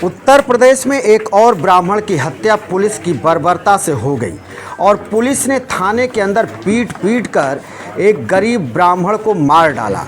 उत्तर प्रदेश में एक और ब्राह्मण की हत्या पुलिस की बर्बरता से हो गई और पुलिस ने थाने के अंदर पीट पीट कर एक गरीब ब्राह्मण को मार डाला।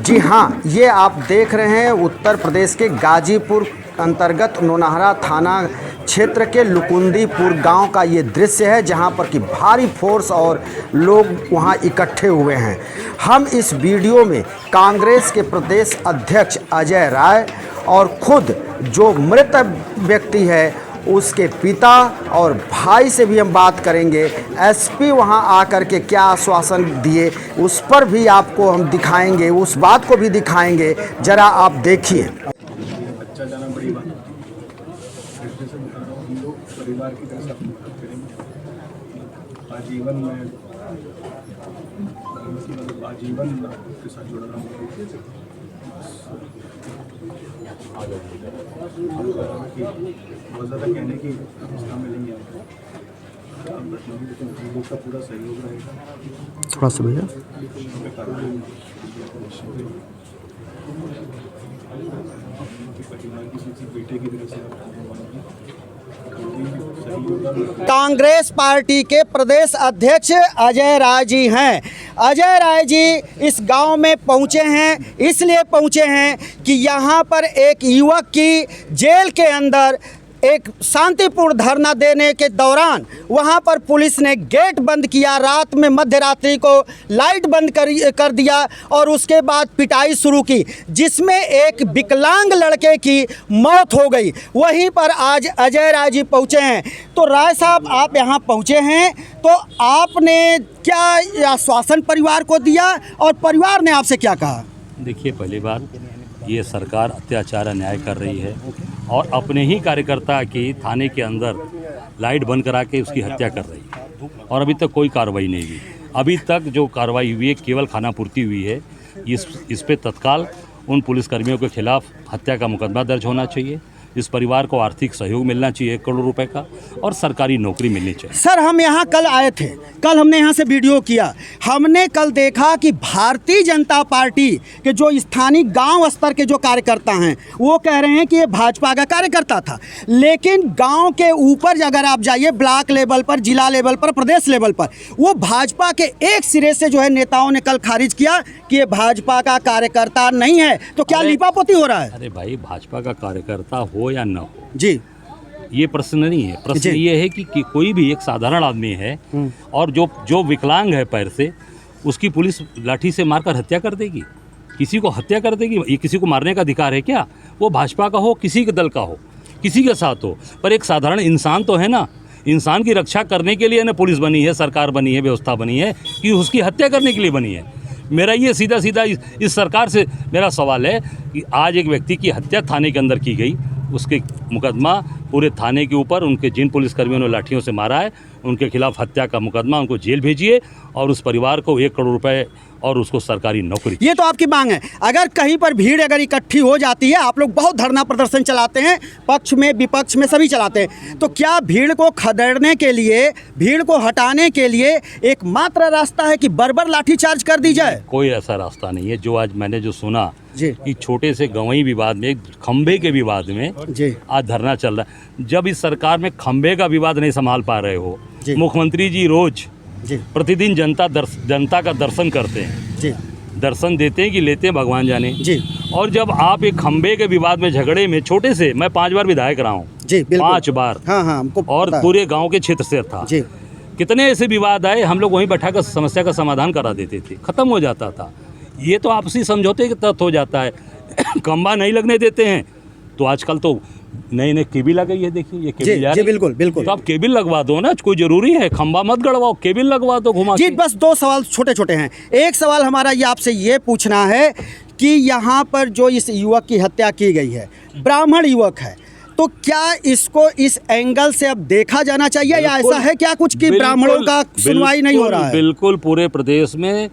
जी हाँ, ये आप देख रहे हैं उत्तर प्रदेश के गाजीपुर अंतर्गत नौनहरा थाना क्षेत्र के लुकुंदीपुर गांव का ये दृश्य है, जहां पर कि भारी फोर्स और लोग वहां इकट्ठे हुए हैं। हम इस वीडियो में कांग्रेस के प्रदेश अध्यक्ष अजय राय और खुद जो मृत व्यक्ति है उसके पिता और भाई से भी हम बात करेंगे। एसपी वहां आकर के क्या आश्वासन दिए उस पर भी आपको हम दिखाएंगे, उस बात को भी दिखाएंगे। जरा आप देखिए। बच्चा जाना बड़ी बात है, से बता रहा हूँ, हम लोग परिवार की तरह से अपनी मदद करेंगे। आजीवन में आजीवन के साथ जुड़ रहा हूँ। बहुत ज़्यादा कहने की अवस्था में नहीं है, लेकिन हम लोग का पूरा सहयोग रहेगा। थोड़ा सा भैया बेटे की तरह से कांग्रेस पार्टी के प्रदेश अध्यक्ष अजय राय जी हैं। अजय राय जी इस गांव में पहुंचे हैं, इसलिए पहुंचे हैं कि यहां पर एक युवक की जेल के अंदर एक शांतिपूर्ण धरना देने के दौरान वहां पर पुलिस ने गेट बंद किया, रात में मध्य रात्रि को लाइट बंद कर दिया और उसके बाद पिटाई शुरू की, जिसमें एक विकलांग लड़के की मौत हो गई। वहीं पर आज अजय राय जी पहुंचे हैं। तो राय साहब, आप यहां पहुंचे हैं तो आपने क्या आश्वासन परिवार को दिया और परिवार ने आपसे क्या कहा? देखिए, पहली बात, ये सरकार अत्याचार अन्याय कर रही है और अपने ही कार्यकर्ता की थाने के अंदर लाइट बंद करा के उसकी हत्या कर रही है और अभी तक कोई कार्रवाई नहीं हुई। अभी तक जो कार्रवाई हुई है केवल खानापूर्ति हुई है। इस पे तत्काल उन पुलिसकर्मियों के खिलाफ हत्या का मुकदमा दर्ज होना चाहिए। इस परिवार को आर्थिक सहयोग मिलना चाहिए 1 करोड़ रुपए का और सरकारी नौकरी मिलनी चाहिए। सर, हम यहाँ कल आए थे, कल हमने यहाँ से वीडियो किया। हमने कल देखा कि भारतीय जनता पार्टी के जो स्थानीय गांव स्तर के जो कार्यकर्ता हैं वो कह रहे हैं कि ये भाजपा का कार्यकर्ता था, लेकिन गांव के ऊपर अगर आप जाइए, ब्लॉक लेवल पर, जिला लेवल पर, प्रदेश लेवल पर, वो भाजपा के एक सिरे से जो है नेताओं ने कल खारिज किया कि ये भाजपा का कार्यकर्ता नहीं है। तो क्या लीपापोती हो रहा है? अरे भाई, भाजपा का कार्यकर्ता हो या न हो जी, ये प्रश्न नहीं है। प्रश्न ये है कि कोई भी एक साधारण आदमी है और जो विकलांग है पैर से, उसकी पुलिस लाठी से मारकर हत्या कर देगी, किसी को हत्या कर देगी। ये किसी को मारने का अधिकार है क्या? वो भाजपा का हो, किसी के दल का हो, किसी के साथ हो, पर एक साधारण इंसान तो है ना। इंसान की रक्षा करने के लिए ना पुलिस बनी है, सरकार बनी है, व्यवस्था बनी है कि उसकी हत्या करने के लिए बनी है। मेरा ये सीधा सीधा इस सरकार से मेरा सवाल है कि आज एक व्यक्ति की हत्या थाने के अंदर की गई, उसके मुकदमा पूरे थाने के ऊपर, उनके जिन पुलिसकर्मियों ने लाठियों से मारा है उनके खिलाफ हत्या का मुकदमा, उनको जेल भेजिए और उस परिवार को 1 करोड़ रुपए और उसको सरकारी नौकरी। ये तो आपकी मांग है। अगर कहीं पर भीड़ अगर इकट्ठी हो जाती है, आप लोग बहुत धरना प्रदर्शन चलाते हैं, पक्ष में विपक्ष में सभी चलाते हैं, तो क्या भीड़ को खदेड़ने के लिए, भीड़ को हटाने के लिए एकमात्र रास्ता है कि बर्बर लाठीचार्ज कर दी जाए? कोई ऐसा रास्ता नहीं है। जो आज मैंने जो सुना जी, कि छोटे से गवई विवाद में, खंबे के विवाद में जी, आज धरना चल रहा है। जब इस सरकार में खंबे का विवाद नहीं संभाल पा रहे हो, मुख्यमंत्री जी रोज जी, प्रतिदिन जनता का दर्शन करते हैं, जी, दर्शन देते हैं कि लेते हैं भगवान जाने जी। और जब आप एक खंबे के विवाद में, झगड़े में, छोटे से, मैं 5 बार विधायक रहा हूँ जी, 5 बार, हाँ हाँ, हमको और पूरे गांव के क्षेत्र से था जी। कितने ऐसे विवाद आए, हम लोग वहीं बैठाकर समस्या का समाधान करा देते थे, खत्म हो जाता था। ये तो आपसी समझौते के तहत हो जाता है। खंबा नहीं लगने देते हैं तो आजकल तो नई केबिल आ गई है। देखिए, ये केबिल जा रही है। बिल्कुल बिल्कुल। तो आप केबिल लगवा दो ना, कोई जरूरी है? खंबा मत गड़वाओ, केबिल लगवा दो घुमा जी। के। बस 2 सवाल छोटे छोटे हैं। एक सवाल हमारा ये आपसे ये पूछना है कि यहाँ पर जो इस युवक की हत्या की गई है, ब्राह्मण युवक है, तो क्या इसको इस एंगल से अब देखा जाना चाहिए या ऐसा है क्या कुछ कि ब्राह्मणों का सुनवाई नहीं हो रहा है? बिल्कुल, पूरे प्रदेश में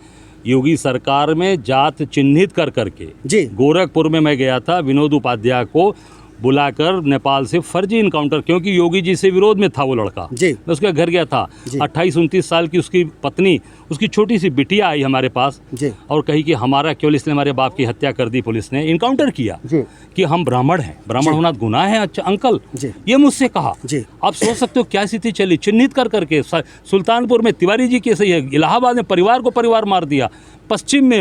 योगी सरकार में जात चिन्हित कर करके जी, गोरखपुर में मैं गया था, विनोद उपाध्याय को बुलाकर नेपाल से फर्जी इनकाउंटर, क्योंकि योगी जी से विरोध में था वो लड़का जी। मैं उसके घर गया था। 28-29 साल की उसकी पत्नी, उसकी छोटी सी बिटिया आई हमारे पास जी। और कही कि हमारा केवल इसने हमारे बाप की हत्या कर दी, पुलिस ने इनकाउंटर किया जी। कि हम ब्राह्मण हैं, ब्राह्मण होना गुनाह है। अच्छा अंकल, जी। ये मुझसे कहा। जी। आप सोच सकते हो क्या स्थिति चली, चिन्हित कर करके। सुल्तानपुर में तिवारी जी के सही है, इलाहाबाद में परिवार को परिवार मार दिया। पश्चिम में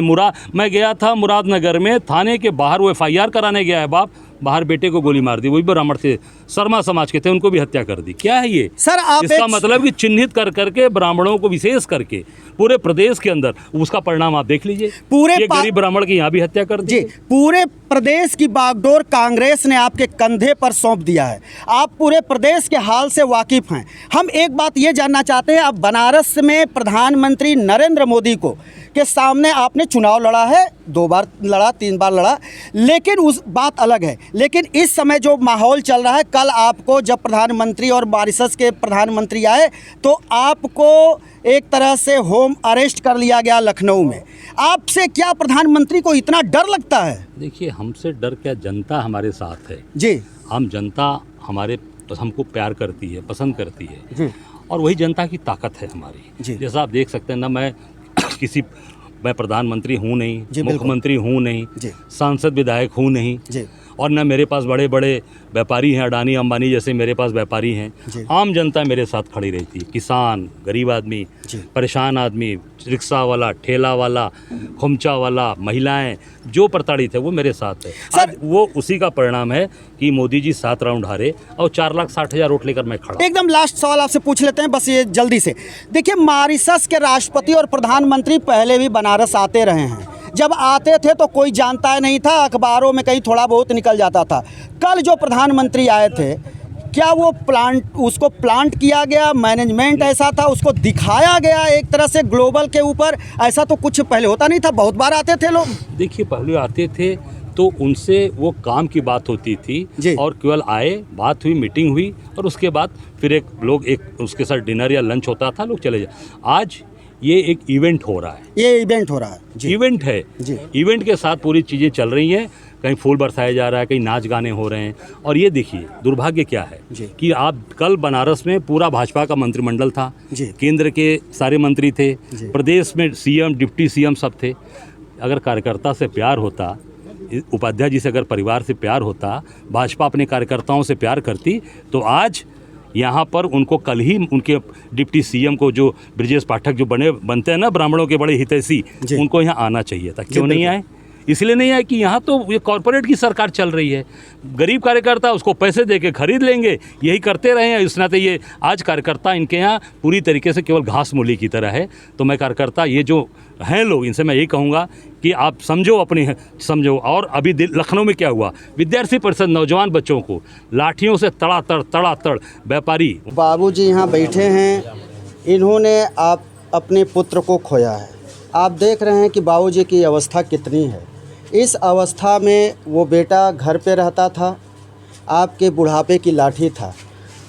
मैं गया था मुरादनगर में, थाने के बाहर वो FIR कराने गया है बाप, बाहर बेटे को गोली मार दी। वही ब्राह्मण थे, शर्मा समाज के थे, उनको भी हत्या कर दी। क्या है ये सर? आप इसका मतलब कि चिन्हित कर करके ब्राह्मणों को विशेष करके पूरे प्रदेश के अंदर, उसका परिणाम आप देख लीजिए। पूरे ये गरीब ब्राह्मण की यहाँ भी हत्या कर दी। जी, पूरे प्रदेश की बागडोर कांग्रेस ने आपके कंधे पर सौंप दिया है। आप पूरे प्रदेश के हाल से वाकिफ हैं। हम एक बात ये जानना चाहते हैं, अब बनारस में प्रधानमंत्री नरेंद्र मोदी को के सामने आपने चुनाव लड़ा है, 2 बार लड़ा, 3 बार लड़ा, लेकिन उस बात अलग है। लेकिन इस समय जो माहौल चल रहा है, कल आपको जब प्रधानमंत्री और मॉरिशस के प्रधानमंत्री आए तो आपको एक तरह से होम अरेस्ट कर लिया गया लखनऊ में। आपसे क्या प्रधानमंत्री को इतना डर लगता है? देखिए, हमसे डर क्या, जनता हमारे साथ है जी। हम जनता हमको प्यार करती है, पसंद करती है जी। और वही जनता की ताकत है हमारी। जी। जैसा आप देख सकते हैं ना, मैं प्रधानमंत्री हूँ नहीं, जी, मुख्यमंत्री हूँ नहीं, जी। सांसद विधायक हूँ नहीं, जी। और न मेरे पास बड़े बड़े व्यापारी हैं, अडानी अंबानी जैसे मेरे पास व्यापारी हैं। जी। आम जनता मेरे साथ खड़ी रहती है, किसान, गरीब आदमी, जी। परेशान आदमी, रिक्शा वाला, ठेला वाला, खुमचा वाला, महिलाएं, जो प्रताड़ित है वो मेरे साथ है। आज वो उसी का परिणाम है कि मोदी जी 7 राउंड हारे और 4,60,000 वोट लेकर मैं खड़ा। एकदम लास्ट सवाल आपसे पूछ लेते हैं, बस ये जल्दी से। देखिए, मॉरिशस के राष्ट्रपति और प्रधानमंत्री पहले भी बनारस आते रहे हैं। जब आते थे तो कोई जानता ही नहीं था, अखबारों में कहीं थोड़ा बहुत निकल जाता था। कल जो प्रधानमंत्री आए थे, क्या वो उसको प्लांट किया गया, मैनेजमेंट ऐसा था, उसको दिखाया गया एक तरह से ग्लोबल के ऊपर? ऐसा तो कुछ पहले होता नहीं था, बहुत बार आते थे लोग। देखिए, पहले आते थे तो उनसे वो काम की बात होती थी और केवल आए, बात हुई, मीटिंग हुई और उसके बाद फिर एक उसके साथ डिनर या लंच होता था, लोग चले जाए। आज ये एक इवेंट हो रहा है, ये इवेंट हो रहा है जी। इवेंट है जी। इवेंट के साथ पूरी चीज़ें चल रही हैं, कहीं फूल बरसाया जा रहा है, कहीं नाच गाने हो रहे हैं। और ये देखिए दुर्भाग्य क्या है कि आप कल बनारस में पूरा भाजपा का मंत्रिमंडल था, केंद्र के सारे मंत्री थे, प्रदेश में CM, डिप्टी CM सब थे। अगर कार्यकर्ता से प्यार होता, उपाध्याय जी से अगर परिवार से प्यार होता, भाजपा अपने कार्यकर्ताओं से प्यार करती, तो आज यहाँ पर उनको कल ही उनके डिप्टी CM को, जो ब्रिजेश पाठक जो बनते हैं ना ब्राह्मणों के बड़े हितैषी, उनको यहाँ आना चाहिए था। क्यों नहीं आए? इसलिए नहीं आए कि यहाँ तो ये कॉरपोरेट की सरकार चल रही है, गरीब कार्यकर्ता उसको पैसे दे के खरीद लेंगे, यही करते रहे हैं। इस नाते ये आज कार्यकर्ता इनके यहाँ पूरी तरीके से केवल घास मूली की तरह है। तो मैं कार्यकर्ता, ये जो हैं लोग, इनसे मैं यही कहूँगा कि आप समझो। और अभी लखनऊ में क्या हुआ, विद्यार्थी परिषद नौजवान बच्चों को लाठियों से तड़ातड़ व्यापारी। बाबूजी यहाँ बैठे हैं, इन्होंने अपने पुत्र को खोया है। आप देख रहे हैं कि बाबूजी की अवस्था कितनी है। इस अवस्था में वो बेटा घर पे रहता था, आपके बुढ़ापे की लाठी था।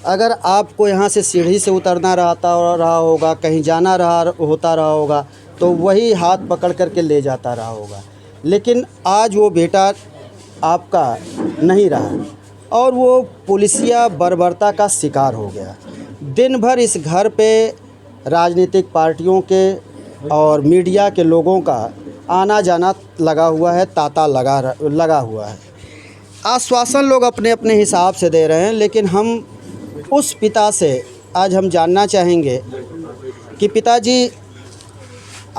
अगर आपको यहाँ से सीढ़ी से उतरना रहा होगा, कहीं जाना होता रहा, तो वही हाथ पकड़ करके ले जाता रहा होगा। लेकिन आज वो बेटा आपका नहीं रहा और वो पुलिसिया बर्बरता का शिकार हो गया। दिन भर इस घर पे राजनीतिक पार्टियों के और मीडिया के लोगों का आना जाना लगा हुआ है, तांता लगा हुआ है। आश्वासन लोग अपने अपने हिसाब से दे रहे हैं, लेकिन हम उस पिता से आज हम जानना चाहेंगे कि पिताजी,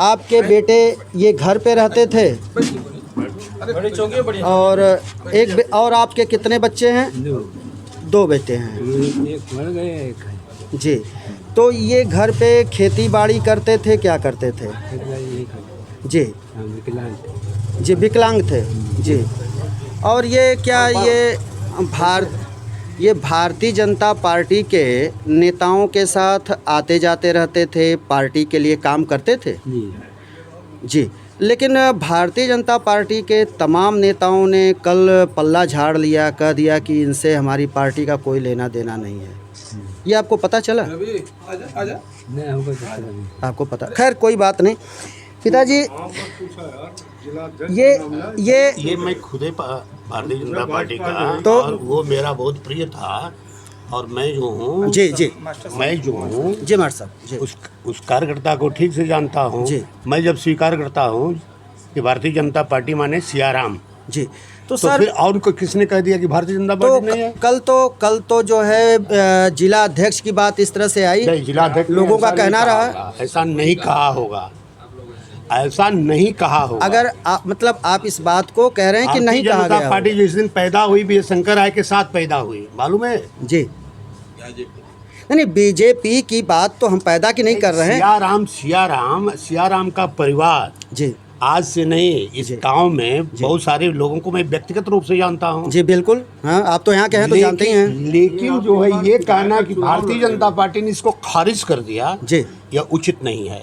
आपके बेटे ये घर पे रहते थे और आपके कितने बच्चे हैं? 2 बेटे हैं। एक मर गए, एक है। जी। तो ये घर पे खेती बाड़ी करते थे, क्या करते थे? जी। जी, विकलांग थे जी। और ये क्या ये भारतीय जनता पार्टी के नेताओं के साथ आते जाते रहते थे, पार्टी के लिए काम करते थे? जी। लेकिन भारतीय जनता पार्टी के तमाम नेताओं ने कल पल्ला झाड़ लिया, कह दिया कि इनसे हमारी पार्टी का कोई लेना देना नहीं है। ये आपको पता चला? नहीं, हमको आपको पता? खैर कोई बात नहीं। पिताजी, ये मैं खुद ही भारतीय जनता पार्टी का तो- और वो मेरा बहुत प्रिय था। और मैं जो हूँ जी जी मैं जो हूँ जी मार साहब जी उस कार्यकर्ता को ठीक से जानता हूँ। जी। मैं जब स्वीकार करता हूँ कि भारतीय जनता पार्टी माने सियाराम, जी तो सर फिर और को किसने कह दिया कि भारतीय जनता तो पार्टी नहीं है? कल तो जो है जिला अध्यक्ष की बात इस तरह से आई, नहीं, जिलाध्यक्ष ने लोगों का ऐसा नहीं कहना कहा रहा होगा, ऐसा नहीं कहा होगा, ऐसा नहीं कहा होगा। अगर आप मतलब आप इस बात को कह रहे हैं कि नहीं भारतीय कहा जनता गया पार्टी जिस दिन पैदा हुई बी शंकर राय के साथ पैदा हुई, मालूम है? जी नहीं बीजेपी की बात तो हम पैदा की नहीं कर रहे हैं। सियाराम का परिवार जी आज से नहीं, इस जी। गांव में बहुत सारे लोगों को मैं व्यक्तिगत रूप से जानता हूं। जी बिल्कुल, हाँ आप तो यहाँ के हैं तो जानते ही हैं। लेकिन जो है ये कहना कि भारतीय जनता पार्टी ने इसको खारिज कर दिया, जी यह उचित नहीं है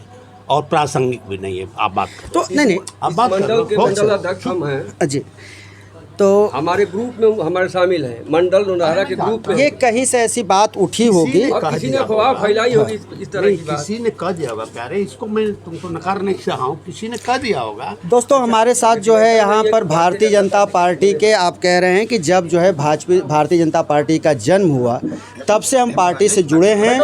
और प्रासंगिक भी नहीं है। आप बात करो। तो नहीं आप बात मंडल के करो। मंडल अध्यक्ष हम हैं, जी तो हमारे ग्रुप में हमारे शामिल हैं, मंडल नौनहरा के ग्रुप में। ये कहीं से ऐसी बात उठी होगी। और किसी ने अफवाह फैलाई होगी इस तरह नहीं, की बात। किसी ने कह दिया होगा प्यारे, इसको मैं तुमको नकार नहीं रहा हूँ, किसी ने कह दिया होगा। दोस्तों हमारे साथ जो है यहाँ पर भारतीय जनता पार्टी के आप कह रहे हैं कि जब जो है भारतीय जनता पार्टी का जन्म हुआ तब से हम पार्टी से जुड़े हैं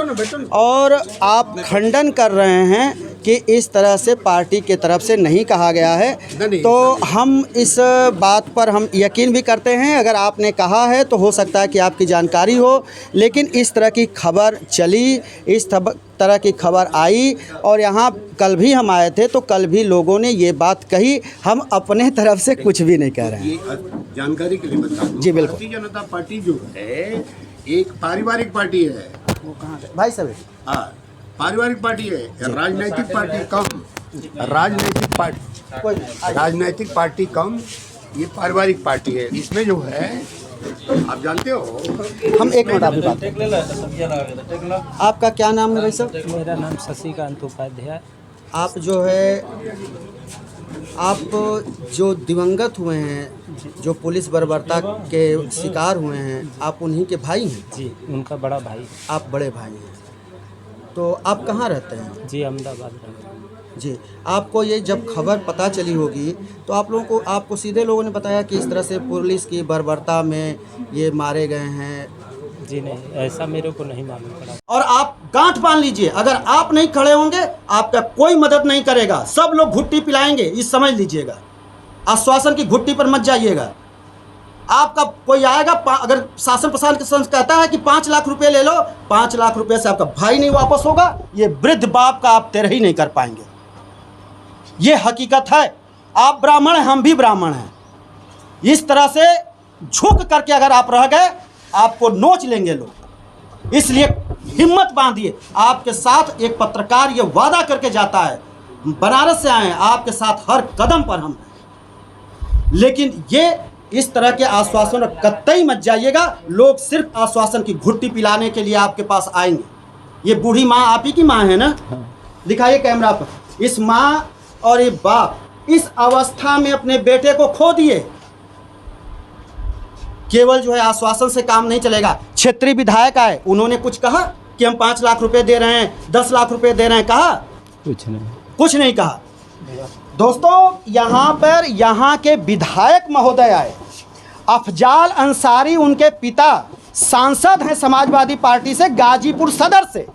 और आप खंडन कर रहे हैं कि इस तरह से पार्टी के तरफ से नहीं कहा गया है। तो हम इस बात पर हम यकीन भी करते हैं, अगर आपने कहा है तो हो सकता है कि आपकी जानकारी हो, लेकिन इस तरह की खबर चली, इस तरह की खबर आई और यहाँ कल भी हम आए थे तो कल भी लोगों ने ये बात कही। हम अपने तरफ से कुछ भी नहीं कह रहे हैं। ये जानकारी के लिए बता दूं, जी, बिल्कुल। भारतीय जनता पार्टी जो है एक पारिवारिक पार्टी है। वो कहाँ गए भाई साहब? हाँ, पारिवारिक पार्टी है, राजनीतिक पार्टी कम, राजनीतिक पार्टी कम, ये पारिवारिक पार्टी है। इसमें जो है आप जानते हो, हम एक मिनट अभी बात। आपका क्या नाम है भाई साहब? मेरा नाम शशिकांत उपाध्याय। आप जो है आप जो दिवंगत हुए हैं, जो पुलिस बर्बरता के शिकार हुए हैं, आप उन्हीं के भाई हैं? जी, उनका बड़ा भाई। आप बड़े भाई हैं। तो आप कहाँ रहते हैं? जी, अहमदाबाद रहते हैं। जी, आपको ये जब खबर पता चली होगी तो आप लोगों को आपको सीधे लोगों ने बताया कि इस तरह से पुलिस की बर्बरता में ये मारे गए हैं? जी नहीं, ऐसा मेरे को नहीं मालूम पड़ा। और आप गांठ बांध लीजिए, अगर आप नहीं खड़े होंगे आपका कोई मदद नहीं करेगा, सब लोग घुट्टी पिलाएंगे, ये समझ लीजिएगा। आश्वासन की घुट्टी पर मत जाइएगा। आपका कोई आएगा, अगर शासन प्रशासन कहता है कि 5 लाख रुपए ले लो, 5 लाख रुपए से आपका भाई नहीं वापस होगा, ये वृद्ध बाप का आप तेरह ही नहीं कर पाएंगे। ये हकीकत है। आप ब्राह्मण हैं, हम भी ब्राह्मण हैं। इस तरह से झुक करके अगर आप रह गए आपको नोच लेंगे लोग, इसलिए हिम्मत बांधिए। आपके साथ एक पत्रकार ये वादा करके जाता है, बनारस से आए हैं, आपके साथ हर कदम पर हम हैं। लेकिन ये इस तरह के आश्वासन कतई मत जाइएगा। लोग सिर्फ आश्वासन की घुट्टी पिलाने के लिए आपके पास आएंगे। ये बूढ़ी माँ आप ही की माँ है ना? दिखाइए कैमरा पर। इस माँ और ये बाप इस अवस्था में अपने बेटे को खो दिए। केवल जो है आश्वासन से काम नहीं चलेगा। क्षेत्रीय विधायक आए, उन्होंने कुछ कहा कि हम 5 लाख रुपए दे रहे हैं, 10 लाख रुपए दे रहे हैं, कहा? कुछ नहीं कहा। दोस्तों यहाँ पर यहाँ के विधायक महोदय आए, अफजाल अंसारी उनके पिता सांसद हैं समाजवादी पार्टी से, गाजीपुर सदर से,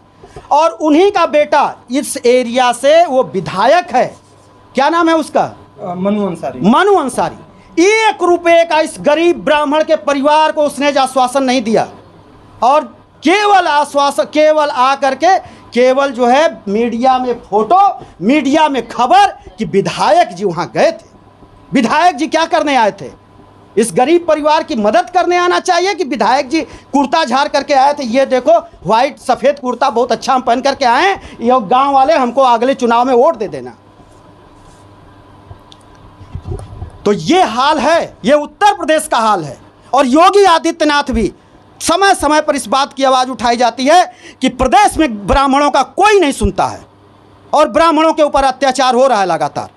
और उन्हीं का बेटा इस एरिया से वो विधायक है। क्या नाम है उसका? मनु अंसारी। मनु अंसारी। 1 रुपए का इस गरीब ब्राह्मण के परिवार को उसने आश्वासन नहीं दिया और केवल आश्वासन, केवल आकर के केवल जो है मीडिया में फोटो, मीडिया में खबर कि विधायक जी वहाँ गए थे। विधायक जी क्या करने आए थे? इस गरीब परिवार की मदद करने आना चाहिए कि विधायक जी कुर्ता झाड़ करके आए थे? ये देखो व्हाइट सफ़ेद कुर्ता बहुत अच्छा हम पहन करके आए हैं, ये गांव वाले हमको अगले चुनाव में वोट दे देना। तो ये हाल है, ये उत्तर प्रदेश का हाल है। और योगी आदित्यनाथ भी समय समय पर इस बात की आवाज़ उठाई जाती है कि प्रदेश में ब्राह्मणों का कोई नहीं सुनता है और ब्राह्मणों के ऊपर अत्याचार हो रहा है लगातार।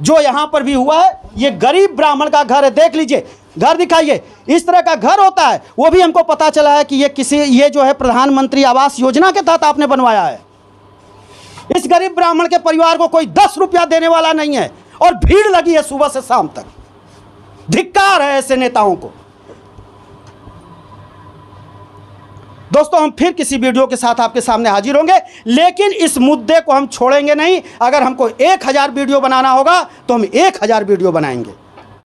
जो यहाँ पर भी हुआ है, ये गरीब ब्राह्मण का घर है, देख लीजिए, घर दिखाइए। इस तरह का घर होता है, वो भी हमको पता चला है कि ये जो है प्रधानमंत्री आवास योजना के तहत आपने बनवाया है। इस गरीब ब्राह्मण के परिवार को कोई 10 रुपया देने वाला नहीं है और भीड़ लगी है सुबह से शाम तक। धिक्कार है ऐसे नेताओं को। दोस्तों, हम फिर किसी वीडियो के साथ आपके सामने हाजिर होंगे, लेकिन इस मुद्दे को हम छोड़ेंगे नहीं। अगर हमको 1000 वीडियो बनाना होगा तो हम 1000 वीडियो बनाएंगे।